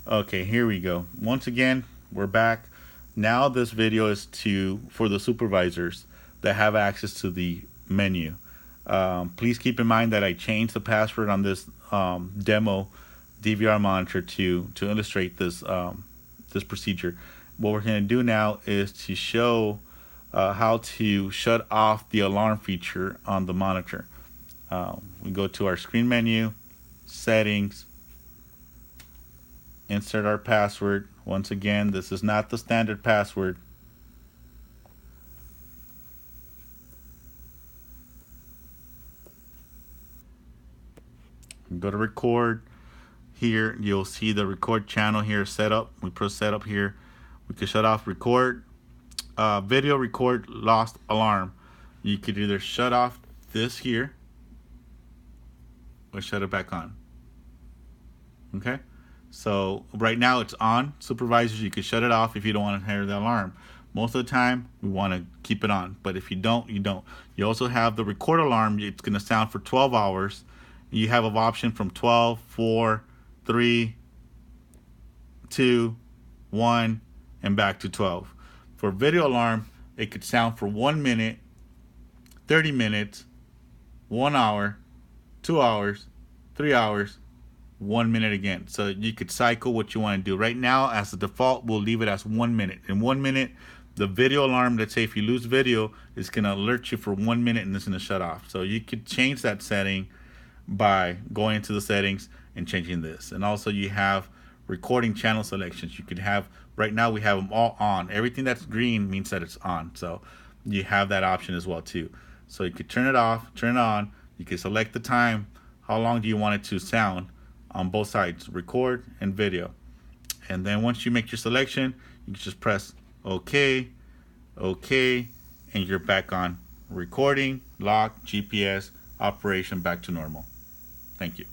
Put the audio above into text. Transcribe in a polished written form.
Okay, here we go. Once again, we're back. Now this video is for the supervisors that have access to the menu. Please keep in mind that I changed the password on this demo DVR monitor to illustrate this procedure. What we're going to do now is to show how to shut off the alarm feature on the monitor. We go to our screen menu, settings, insert our password. Once again, this is not the standard password. Go to record. Here you'll see the record channel here set up. We press setup here. We can shut off record, video record lost alarm. You could either shut off this here or shut it back on. Okay, so right now it's on. Supervisors, you can shut it off if you don't want to hear the alarm. Most of the time we want to keep it on, but if you don't, you don't. You also have the record alarm. It's going to sound for 12 hours. You have an option from 12, 4, 3, 2, 1, and back to 12. For video alarm, it could sound for 1 minute, 30 minutes, 1 hour, 2 hours, 3 hours, 1 minute again. So you could cycle what you want to do. Right now, as a default, we'll leave it as 1 minute. In 1 minute, the video alarm, let's say if you lose video, is going to alert you for 1 minute and it's going to shut off. So you could change that setting by going into the settings and changing this. And also you have recording channel selections. You could have, right now we have them all on. Everything that's green means that it's on. So you have that option as well too. So you could turn it off, turn it on. You can select the time. How long do you want it to sound on both sides, record and video. And then once you make your selection, you can just press OK, OK, and you're back on recording, lock, GPS, operation back to normal. Thank you.